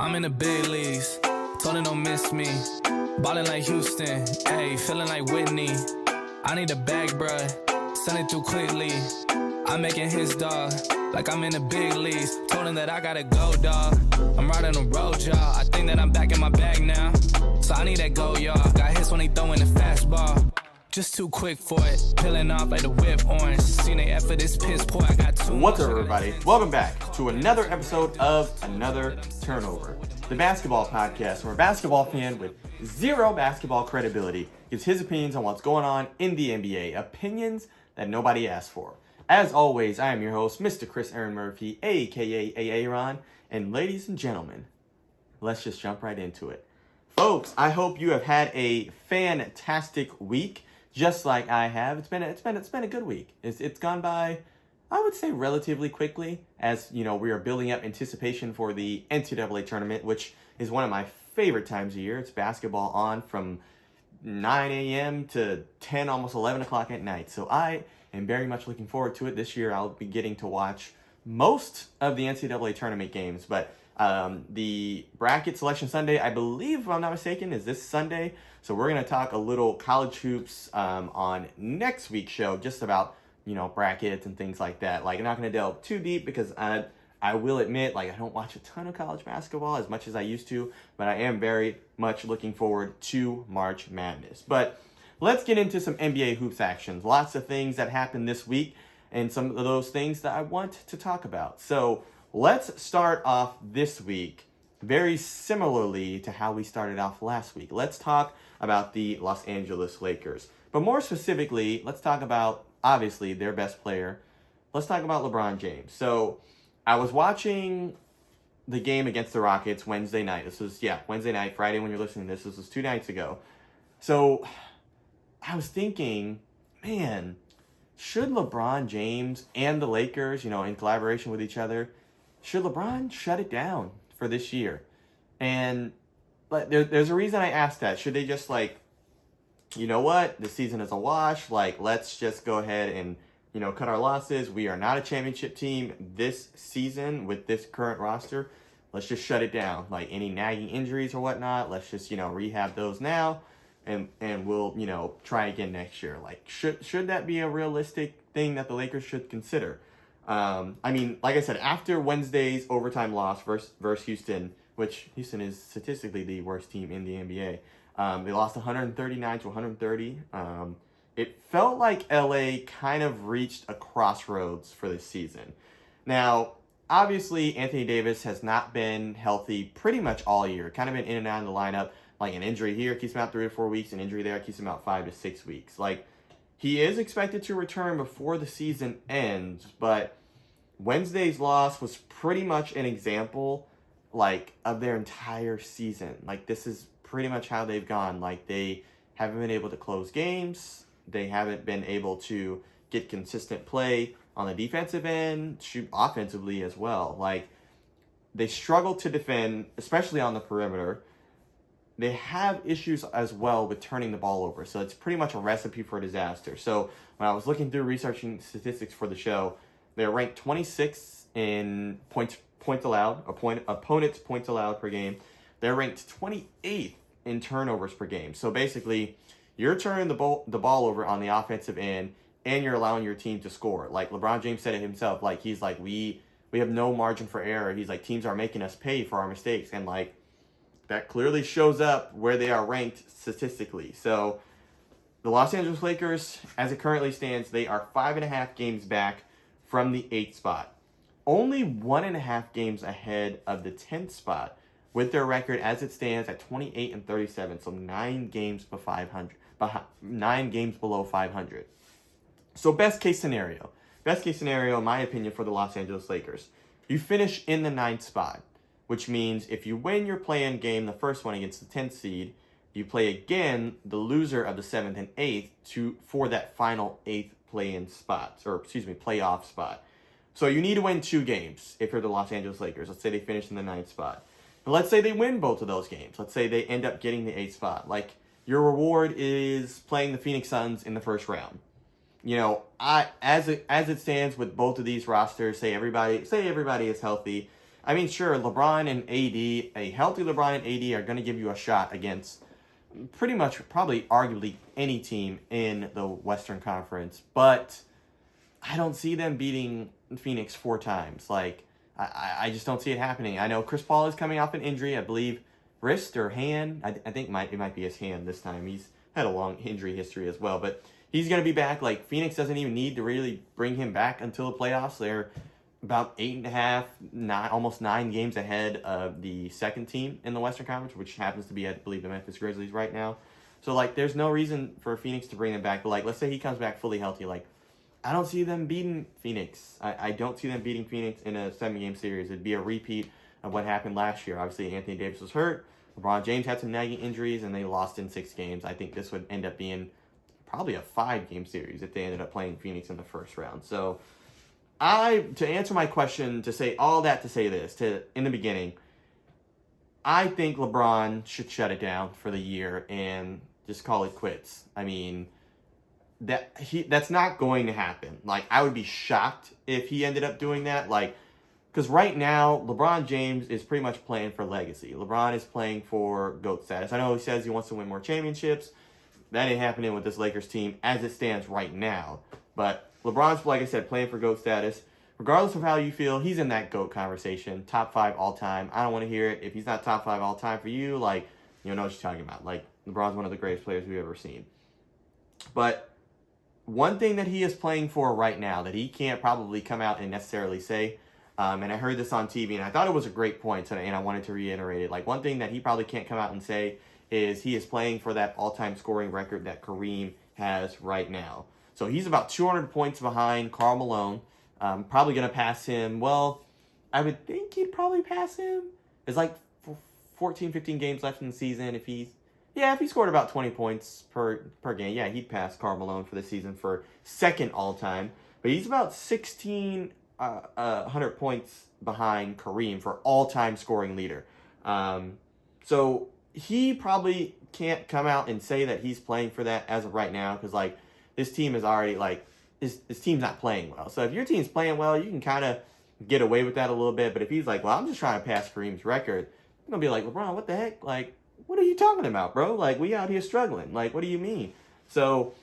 I'm in the big leagues, told him don't miss me. Ballin' like Houston, ayy, feeling like Whitney. I need a bag, bruh, send it through quickly. I'm making his dog, like I'm in the big leagues. Told him that I gotta go, dog. I'm riding a road, y'all. I think that I'm back in my bag now. So I need that go, y'all. Got hits when he throwing the fastball. Just too quick for it, peeling off like the whip orange. Seen they effort, this piss poor, I got too What's up, everybody? Welcome back to another episode of Another Turnover, the basketball podcast where a basketball fan with zero basketball credibility gives his opinions on what's going on in the NBA, opinions that nobody asked for. As always, I am your host, Mr. Chris Aaron Murphy, aka Aaron, and ladies and gentlemen, let's just jump right into it. Folks, I hope you have had a fantastic week. Just like I have, it's been a good week. It's gone by, I would say, relatively quickly. As you know, we are building up anticipation for the NCAA tournament, which is one of my favorite times of year. It's basketball on from 9 a.m. to 10, almost 11 o'clock at night. So I am very much looking forward to it. This year, I'll be getting to watch most of the NCAA tournament games, but the bracket selection Sunday, I believe, if I'm not mistaken, is this Sunday. So we're going to talk a little college hoops on next week's show, just about, brackets and things like that. Like, I'm not going to delve too deep because I will admit, I don't watch a ton of college basketball as much as I used to, but I am very much looking forward to March Madness. But let's get into some NBA hoops actions. Lots of things that happened this week and some of those things that I want to talk about. So let's start off this week very similarly to how we started off last week. Let's talk about the Los Angeles Lakers. But more specifically, let's talk about, obviously, their best player. Let's talk about LeBron James. So I was watching the game against the Rockets Wednesday night. This was, Wednesday night, Friday when you're listening to this. This was 2 nights ago. So I was thinking, man, should LeBron James and the Lakers, in collaboration with each other, should LeBron shut it down for this year? And there's a reason I asked that. Should they just you know what? The season is a wash. Let's just go ahead and, cut our losses. We are not a championship team this season with this current roster. Let's just shut it down. Any nagging injuries or whatnot, let's just, rehab those now and we'll, try again next year. Should that be a realistic thing that the Lakers should consider? Like I said, after Wednesday's overtime loss versus Houston, which Houston is statistically the worst team in the NBA, they lost 139 to 130. It felt like LA kind of reached a crossroads for this season. Now, obviously, Anthony Davis has not been healthy pretty much all year. Kind of been in and out of the lineup. An injury here keeps him out 3 to 4 weeks. An injury there keeps him out 5 to 6 weeks. He is expected to return before the season ends, but Wednesday's loss was pretty much an example, of their entire season. This is pretty much how they've gone. They haven't been able to close games. They haven't been able to get consistent play on the defensive end, shoot offensively as well. They struggle to defend, especially on the perimeter. They have issues as well with turning the ball over. So it's pretty much a recipe for disaster. So when I was looking through researching statistics for the show, they're ranked 26 in opponents' points allowed per game. They're ranked 28th in turnovers per game. So basically, you're turning the ball over on the offensive end, and you're allowing your team to score. LeBron James said it himself. We have no margin for error. He's teams are making us pay for our mistakes. And that clearly shows up where they are ranked statistically. So the Los Angeles Lakers, as it currently stands, they are 5.5 games back from the 8th spot. Only 1.5 games ahead of the 10th spot, with their record as it stands at 28 and 37. So 9 games below 500. So best case scenario, in my opinion, for the Los Angeles Lakers, you finish in the 9th spot, which means if you win your play-in game, the first one against the 10th seed, you play again the loser of the 7th and 8th for that final 8th playoff spot. So you need to win 2 games if you're the Los Angeles Lakers. Let's say they finish in the 9th spot. But let's say they win both of those games. Let's say they end up getting the 8th spot. Your reward is playing the Phoenix Suns in the first round. As it stands with both of these rosters, say everybody is healthy, I mean, sure, LeBron and AD, a healthy LeBron and AD are going to give you a shot against pretty much probably arguably any team in the Western Conference, but I don't see them beating Phoenix 4 times. Like, I just don't see it happening. I know Chris Paul is coming off an injury, I believe wrist or hand. I think it might be his hand this time. He's had a long injury history as well, but he's going to be back. Like, Phoenix doesn't even need to really bring him back until the playoffs. They're about 8.5, almost 9 games ahead of the second team in the Western Conference, which happens to be, I believe, the Memphis Grizzlies right now. So, like, there's no reason for Phoenix to bring them back. But, like, let's say he comes back fully healthy. Like, I don't see them beating Phoenix. I don't see them beating Phoenix in a 7-game series. It'd be a repeat of what happened last year. Obviously, Anthony Davis was hurt. LeBron James had some nagging injuries, and they lost in 6 games. I think this would end up being probably a 5-game series if they ended up playing Phoenix in the first round. So, to answer my question, to say all that to say this, in the beginning, I think LeBron should shut it down for the year and just call it quits. I mean, that's not going to happen. Like, I would be shocked if he ended up doing that. Like, because right now, LeBron James is pretty much playing for legacy. LeBron is playing for GOAT status. I know he says he wants to win more championships. That ain't happening with this Lakers team as it stands right now. But LeBron's, like I said, playing for GOAT status. Regardless of how you feel, he's in that GOAT conversation. Top 5 all time. I don't want to hear it. If he's not top 5 all time for you, like, you know what you're talking about. Like, LeBron's one of the greatest players we've ever seen. But one thing that he is playing for right now that he can't probably come out and necessarily say, and I heard this on TV, and I thought it was a great point, and I wanted to reiterate it. Like, one thing that he probably can't come out and say is he is playing for that all-time scoring record that Kareem has right now. So he's about 200 points behind Karl Malone. Probably going to pass him. Well, I would think he'd probably pass him. There's like 14, 15 games left in the season. If he scored about 20 points per game, yeah, he'd pass Karl Malone for the season for second all-time. But he's about 1,600 points behind Kareem for all-time scoring leader. So he probably can't come out and say that he's playing for that as of right now, because, like, this team is already, like, his team's not playing well. So if your team's playing well, you can kind of get away with that a little bit. But if he's like, well, I'm just trying to pass Kareem's record, I'm going to be like, LeBron, what the heck? Like, what are you talking about, bro? Like, we out here struggling. Like, what do you mean? So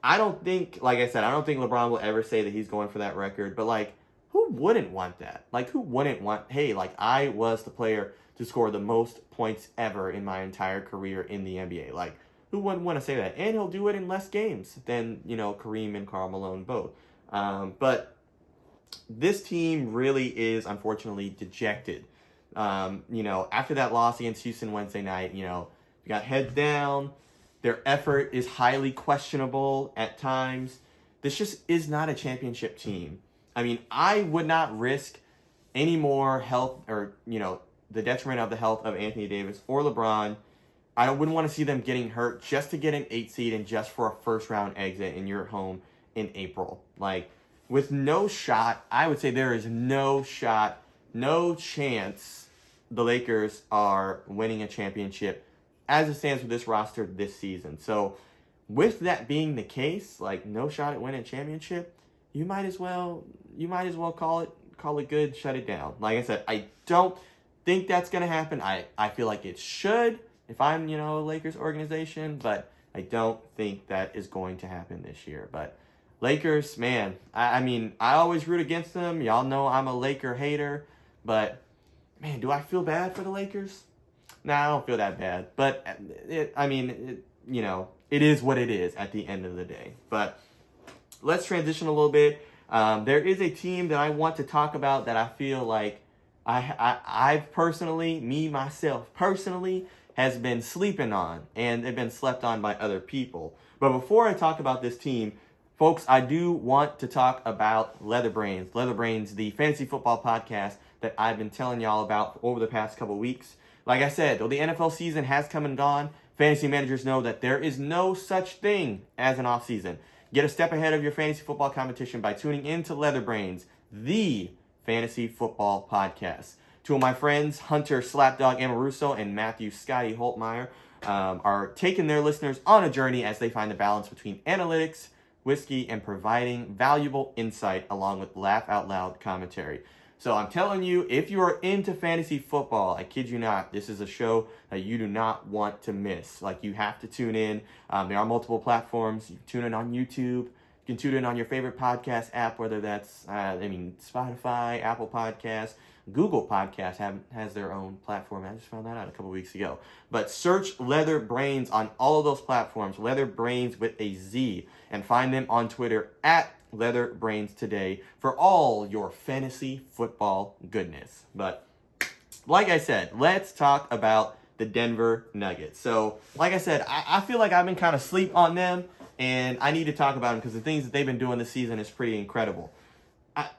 I don't think, like I said, I don't think LeBron will ever say that he's going for that record. But, like, who wouldn't want that? Like, who wouldn't want, hey, like, I was the player to score the most points ever in my entire career in the NBA. Like, who wouldn't want to say that? And he'll do it in less games than, you know, Kareem and Karl Malone both. But this team really is, unfortunately, dejected. You know, after that loss against Houston Wednesday night, you know, you got heads down. Their effort is highly questionable at times. This just is not a championship team. I mean, I would not risk any more health or, you know, the detriment of the health of Anthony Davis or LeBron. I wouldn't want to see them getting hurt just to get an 8 seed and just for a first-round exit in your home in April. Like, with no shot, I would say there is no shot, no chance the Lakers are winning a championship as it stands with this roster this season. So, with that being the case, like, no shot at winning a championship, you might as well call it good, shut it down. Like I said, I don't think that's going to happen. I feel like it should if I'm, you know, a Lakers organization, but I don't think that is going to happen this year. But Lakers, man, I mean, I always root against them. Y'all know I'm a Laker hater, but man, do I feel bad for the Lakers? Nah, I don't feel that bad. But you know, it is what it is at the end of the day. But let's transition a little bit. There is a team that I want to talk about that I feel like I've personally, myself personally, has been sleeping on, and they've been slept on by other people. But before I talk about this team, folks, I do want to talk about Leatherbrains. Leatherbrains, the fantasy football podcast that I've been telling y'all about over the past couple weeks. Like I said, though the NFL season has come and gone, fantasy managers know that there is no such thing as an off season. Get a step ahead of your fantasy football competition by tuning into Leatherbrains, the fantasy football podcast. Two of my friends, Hunter Slapdog Amoruso and Matthew Scotty Holtmeyer, are taking their listeners on a journey as they find the balance between analytics, whiskey, and providing valuable insight along with laugh-out-loud commentary. So I'm telling you, if you are into fantasy football, I kid you not, this is a show that you do not want to miss. Like, you have to tune in. There are multiple platforms. You can tune in on YouTube. You can tune in on your favorite podcast app, whether that's, Spotify, Apple Podcasts, Google Podcasts has their own platform. I just found that out a couple weeks ago. But search Leather Brains on all of those platforms, Leather Brains with a Z, and find them on Twitter at Leather Brains today for all your fantasy football goodness. But like I said, let's talk about the Denver Nuggets. So like I said, I feel like I've been kind of asleep on them, and I need to talk about them because the things that they've been doing this season is pretty incredible.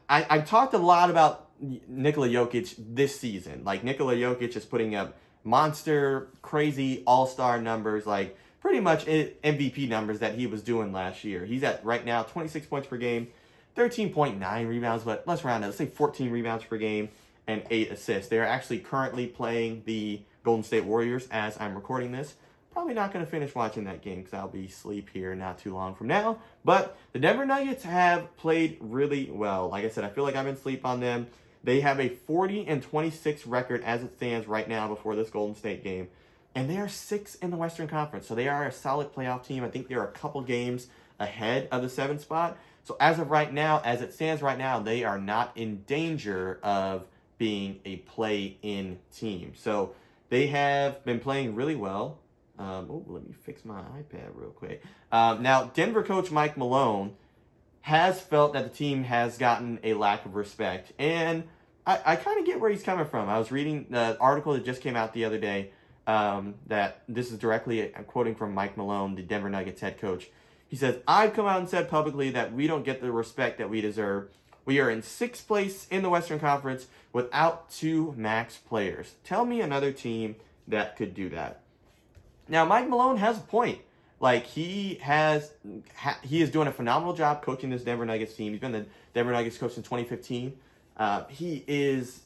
I've talked a lot about Nikola Jokic this season. Like, Nikola Jokic is putting up monster, crazy all-star numbers, like pretty much MVP numbers that he was doing last year. He's at, right now, 26 points per game, 13.9 rebounds, but let's round it. Let's say 14 rebounds per game and 8 assists. They're actually currently playing the Golden State Warriors as I'm recording this. Probably not going to finish watching that game because I'll be asleep here not too long from now. But the Denver Nuggets have played really well. Like I said, I feel like I've been asleep on them. They have a 40-26 record as it stands right now before this Golden State game. And they are 6th in the Western Conference. So they are a solid playoff team. I think they're a couple games ahead of the 7th spot. So as of right now, as it stands right now, they are not in danger of being a play-in team. So they have been playing really well. Let me fix my iPad real quick. Now, Denver coach Mike Malone has felt that the team has gotten a lack of respect. And I kind of get where he's coming from. I was reading the article that just came out the other day, that this is directly, I'm quoting from Mike Malone, the Denver Nuggets head coach. He says, "I've come out and said publicly that we don't get the respect that we deserve. We are in 6th place in the Western Conference without 2 max players. Tell me another team that could do that." Now, Mike Malone has a point. Like, he is doing a phenomenal job coaching this Denver Nuggets team. He's been the Denver Nuggets coach since 2015. He is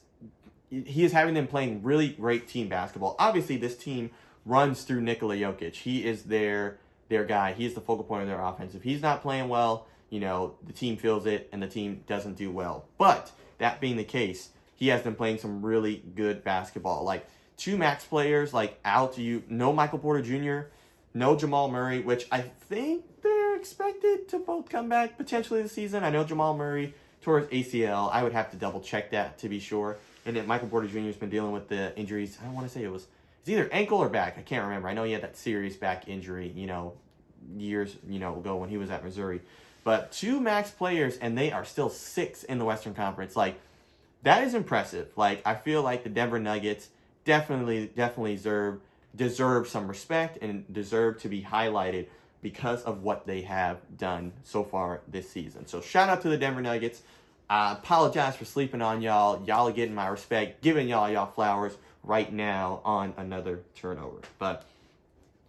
having them playing really great team basketball. Obviously, this team runs through Nikola Jokic. He is their guy. He is the focal point of their offense. If he's not playing well, the team feels it and the team doesn't do well. But that being the case, he has been playing some really good basketball. Like, 2 max players, like out you, no Michael Porter Jr., no Jamal Murray, which I think they're expected to both come back potentially this season. I know Jamal Murray tore his ACL. I would have to double check that to be sure. And then Michael Porter Jr. has been dealing with the injuries. I don't want to say it's either ankle or back. I can't remember. I know he had that serious back injury, years, ago when he was at Missouri. But 2 max players, and they are still 6th in the Western Conference. Like, that is impressive. Like, I feel like the Denver Nuggets definitely deserve some respect and deserve to be highlighted because of what they have done so far this season. So shout out to the Denver Nuggets. I apologize for sleeping on y'all. Y'all are getting my respect, giving y'all flowers right now on another turnover. But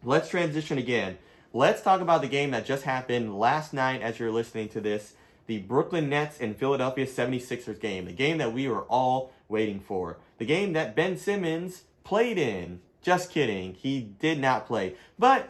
let's transition again. Let's talk about the game that just happened last night as you're listening to this. The Brooklyn Nets and Philadelphia 76ers game. The game that we were all waiting for. The game that Ben Simmons played in. Just kidding. He did not play. But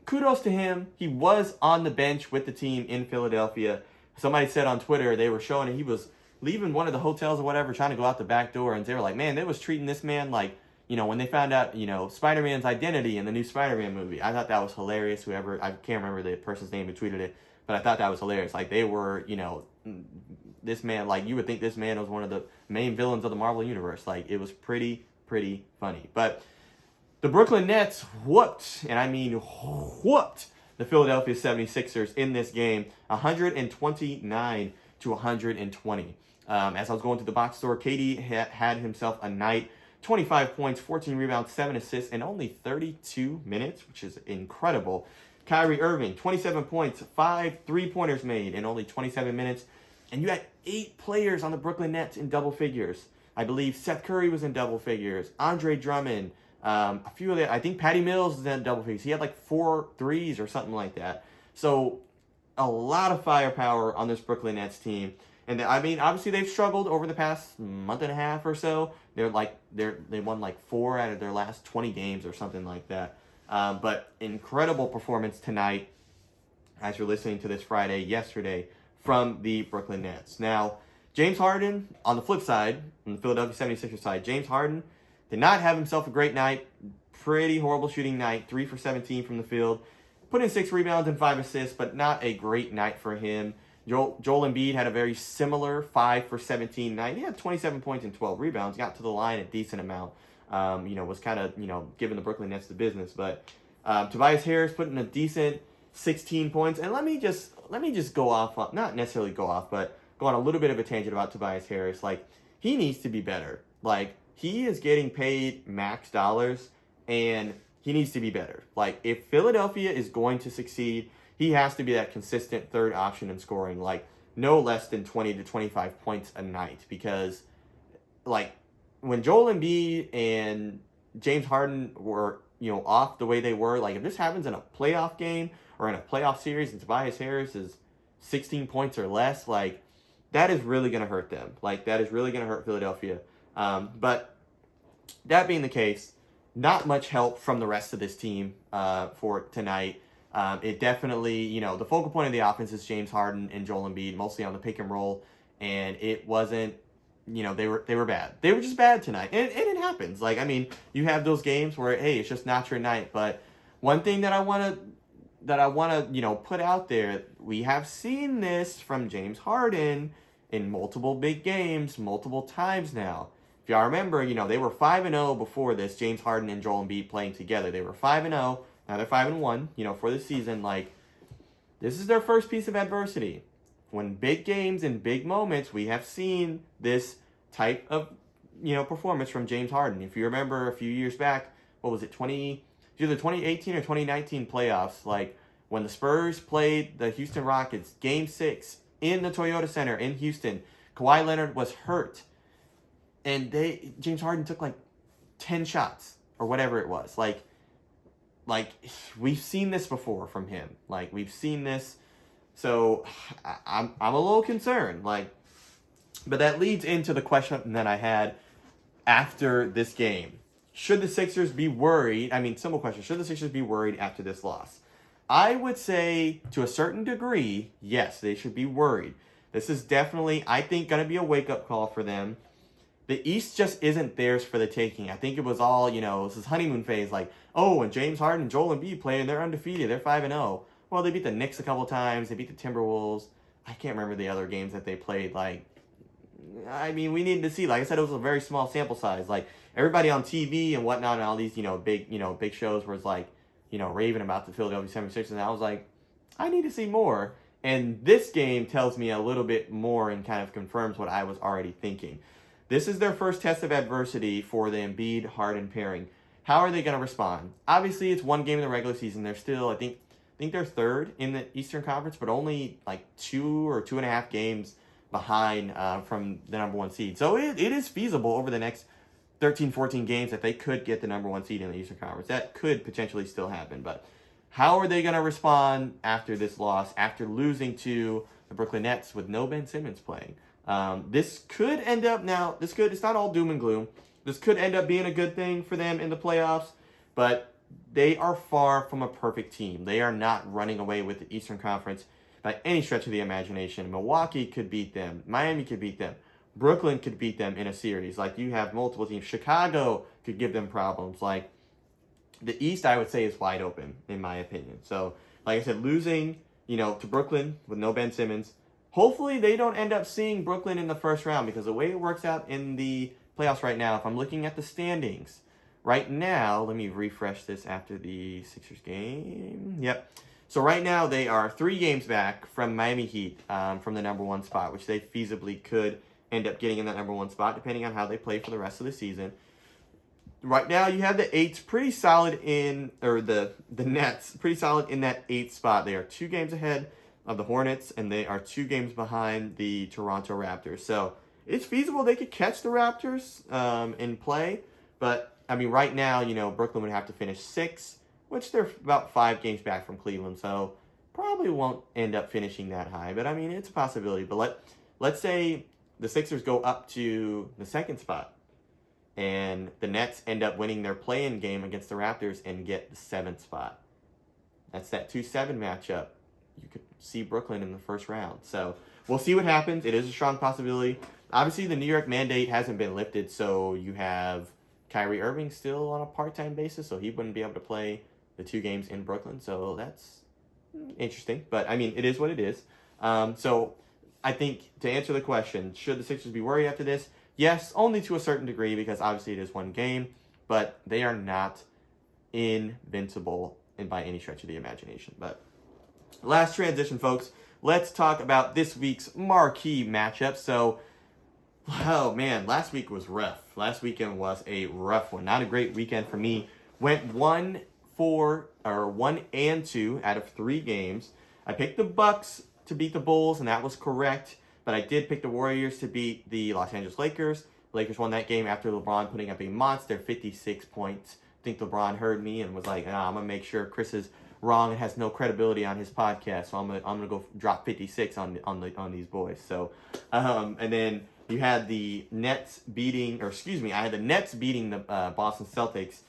kudos to him. He was on the bench with the team in Philadelphia. Somebody said on Twitter they were showing it. He was leaving one of the hotels or whatever, trying to go out the back door. And they were like, man, they was treating this man like, when they found out, Spider-Man's identity in the new Spider-Man movie. I thought that was hilarious. I can't remember the person's name who tweeted it. But I thought that was hilarious. Like, they were, this man, like, you would think this man was one of the main villains of the Marvel Universe. Like, it was pretty funny. But the Brooklyn Nets whooped, and I mean whooped, the Philadelphia 76ers in this game, 129-120. As I was going to the box store, KD had himself a night. 25 points, 14 rebounds, 7 assists in only 32 minutes, which is incredible. Kyrie Irving, 27 points, 5 three-pointers made in only 27 minutes. And you had 8 players on the Brooklyn Nets in double figures. I believe Seth Curry was in double figures. Andre Drummond, a few of the, I think Patty Mills was in double figures. He had like 4 threes or something like that. So a lot of firepower on this Brooklyn Nets team. And obviously they've struggled over the past month and a half or so. They won like 4 out of their last 20 games or something like that. But incredible performance tonight, as you're listening to this yesterday, from the Brooklyn Nets. Now, James Harden, on the flip side, on the Philadelphia 76ers side, James Harden did not have himself a great night. Pretty horrible shooting night. 3 for 17 from the field. Put in 6 rebounds and 5 assists, but not a great night for him. Joel Embiid had a very similar 5 for 17 night. He had 27 points and 12 rebounds. Got to the line a decent amount. Was kind of, giving the Brooklyn Nets the business. But Tobias Harris put in a decent 16 points. And let me just go off, not necessarily go off, but go on a little bit of a tangent about Tobias Harris. Like, he needs to be better. Like, he is getting paid max dollars, and he needs to be better. Like, if Philadelphia is going to succeed, he has to be that consistent third option in scoring, like, no less than 20 to 25 points a night. Because, like, when Joel Embiid and James Harden were, off the way they were, like, if this happens in a playoff game or in a playoff series and Tobias Harris is 16 points or less, like, that is really going to hurt them. Like, that is really going to hurt Philadelphia. But that being the case, not much help from the rest of this team for tonight. It definitely, the focal point of the offense is James Harden and Joel Embiid, mostly on the pick and roll, and it wasn't, they were bad. They were just bad tonight, and it happens. Like, I mean, you have those games where, hey, it's just not your night. But one thing that I want to, put out there, we have seen this from James Harden in multiple big games, multiple times now. If y'all remember, they were 5-0 before this, James Harden and Joel Embiid playing together. They were 5-0, now they're 5-1, for the season. Like, this is their first piece of adversity. When big games and big moments, we have seen this type of, performance from James Harden. If you remember a few years back, what was it, either 2018 or 2019 playoffs, like, when the Spurs played the Houston Rockets, Game 6, in the Toyota Center in Houston, Kawhi Leonard was hurt. And James Harden took like 10 shots or whatever it was. Like we've seen this before from him. Like, we've seen this. So I'm a little concerned. Like, but that leads into the question that I had after this game. Should the Sixers be worried? I mean, simple question. Should the Sixers be worried after this loss? I would say to a certain degree, yes, they should be worried. This is definitely, I think, going to be a wake-up call for them. The East just isn't theirs for the taking. I think it was all, this is honeymoon phase. Like, oh, and James Harden and Joel Embiid play, and they're undefeated. They're 5-0. Well, they beat the Knicks a couple times. They beat the Timberwolves. I can't remember the other games that they played. Like, I mean, we needed to see. Like I said, it was a very small sample size. Like, everybody on TV and whatnot and all these, big shows was like, raving about the Philadelphia 76ers. And I was like, I need to see more. And this game tells me a little bit more and kind of confirms what I was already thinking. This is their first test of adversity for the Embiid-Harden pairing. How are they going to respond? Obviously, it's one game in the regular season. They're still, I think they're third in the Eastern Conference, but only like 2 or 2.5 games behind from the number 1 seed. So it is feasible over the next 13, 14 games that they could get the number 1 seed in the Eastern Conference. That could potentially still happen. But how are they going to respond after this loss, after losing to the Brooklyn Nets with no Ben Simmons playing? This could end up it's not all doom and gloom. This could end up being a good thing for them in the playoffs, but they are far from a perfect team. They are not running away with the Eastern Conference by any stretch of the imagination. Milwaukee could beat them. Miami could beat them. Brooklyn could beat them in a series. Like, you have multiple teams. Chicago could give them problems. Like, the East, I would say, is wide open, in my opinion. So, like I said, losing, to Brooklyn with no Ben Simmons, hopefully they don't end up seeing Brooklyn in the first round, because the way it works out in the playoffs right now, if I'm looking at the standings, right now, let me refresh this after the Sixers game. Yep. So right now they are 3 games back from Miami Heat, from the number 1 spot, which they feasibly could end up getting in that number 1 spot, depending on how they play for the rest of the season. Right now, you have the 8s pretty solid the Nets pretty solid in that 8th spot. They are 2 games ahead of the Hornets, and they are 2 games behind the Toronto Raptors. So it's feasible they could catch the Raptors in play. But, I mean, right now, Brooklyn would have to finish 6th, which they're about 5 games back from Cleveland. So probably won't end up finishing that high. But, I mean, it's a possibility. But let's say the Sixers go up to the 2nd spot, and the Nets end up winning their play-in game against the Raptors and get the 7th spot. That's that 2-7 matchup. You could see Brooklyn in the first round. So we'll see what happens. It is a strong possibility. Obviously, the New York mandate hasn't been lifted, so you have Kyrie Irving still on a part-time basis, so he wouldn't be able to play the 2 games in Brooklyn. So that's interesting. But, I mean, it is what it is. So I think to answer the question, should the Sixers be worried after this? Yes, only to a certain degree, because obviously it is 1 game, but they are not invincible by any stretch of the imagination. But last transition, folks. Let's talk about this week's marquee matchup. So, oh man, last week was rough. Last weekend was a rough one. Not a great weekend for me. Went 1 and 2 out of 3 games. I picked the Bucks to beat the Bulls, and that was correct. But I did pick the Warriors to beat the Los Angeles Lakers. Lakers won that game after LeBron putting up a monster 56 points. I think LeBron heard me and was like, I'm going to make sure Chris is wrong and has no credibility on his podcast, so I'm gonna go drop 56 on these boys. So, and then you had the Nets beating, I had the Nets beating the Boston Celtics,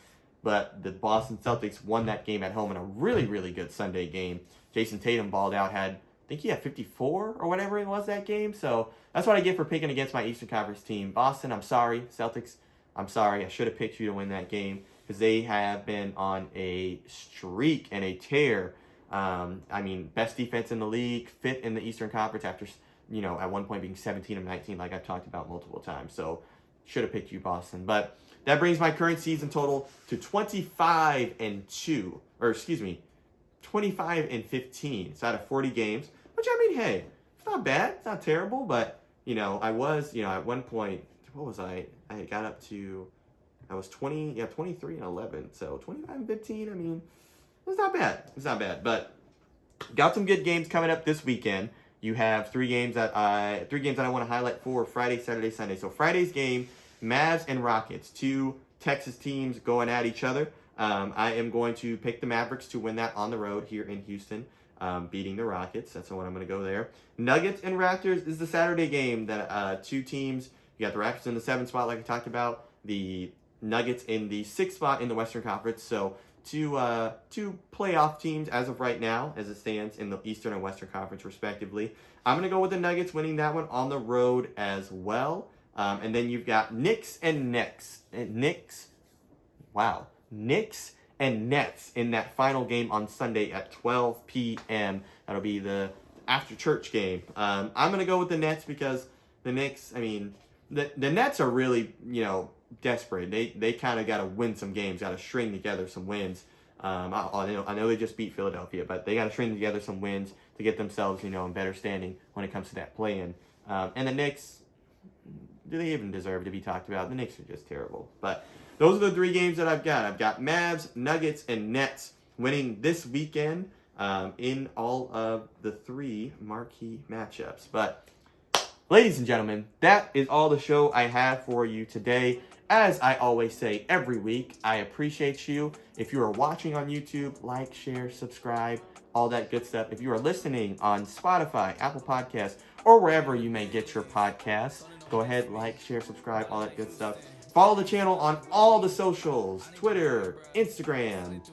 but the Boston Celtics won that game at home in a really, really good Sunday game. Jason Tatum balled out, I think he had 54 or whatever it was that game. So that's what I get for picking against my Eastern Conference team. Boston, I'm sorry. Celtics, I'm sorry. I should have picked you to win that game, because they have been on a streak and a tear. Best defense in the league, 5th in the Eastern Conference after, at one point being 17 of 19, like I've talked about multiple times. So, should have picked you, Boston. But that brings my current season total to 25 and 15. So, out of 40 games, which, hey, it's not bad. It's not terrible. But, I was, at one point, what was I? I got up to... I was 23 and 11. So 25 and 15, it's not bad. It's not bad. But got some good games coming up this weekend. You have 3 games that I want to highlight for Friday, Saturday, Sunday. So Friday's game, Mavs and Rockets, 2 Texas teams going at each other. I am going to pick the Mavericks to win that on the road here in Houston, beating the Rockets. That's the one I'm going to go there. Nuggets and Raptors is the Saturday game that 2 teams. You got the Raptors in the 7th spot, like I talked about. The Nuggets in the 6th spot in the Western Conference. So 2 playoff teams as of right now, as it stands in the Eastern and Western Conference respectively. I'm going to go with the Nuggets winning that one on the road as well. And then you've got Knicks and Nets in that final game on Sunday at 12 p.m. That'll be the after church game. I'm going to go with the Nets because the Knicks, the Nets are really, desperate. They kind of got to win some games, got to string together some wins. I know they just beat Philadelphia, but they got to string together some wins to get themselves, in better standing when it comes to that play-in. And the Knicks, do they even deserve to be talked about? The Knicks are just terrible. But those are the 3 games that I've got. I've got Mavs, Nuggets, and Nets winning this weekend in all of the 3 marquee matchups. But ladies and gentlemen, that is all the show I have for you today. As I always say every week, I appreciate you. If you are watching on YouTube, like, share, subscribe, all that good stuff. If you are listening on Spotify, Apple Podcasts, or wherever you may get your podcasts, go ahead, like, share, subscribe, all that good stuff. Follow the channel on all the socials, Twitter, Instagram,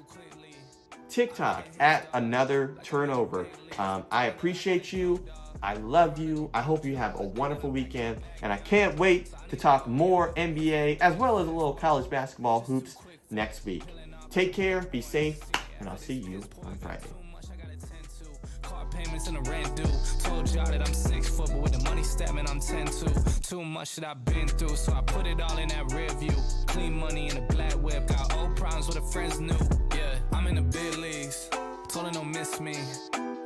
TikTok, at Another Turnover. I appreciate you. I love you. I hope you have a wonderful weekend. And I can't wait to talk more NBA as well as a little college basketball hoops next week. Take care, be safe, and I'll see you on Friday. Payments and the rent due. Told y'all that I'm 6 foot, but with the money statement, I'm 10-2. Too much that I've been through, so I put it all in that rear view. Clean money in a black whip. Got old problems with the friends new. Yeah, I'm in the big leagues. Told her don't miss me.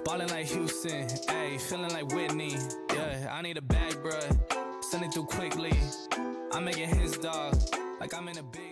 Ballin' like Houston, ayy, feeling like Whitney. Yeah, I need a bag, bruh. Send it through quickly. I'm making his dog, like I'm in a big.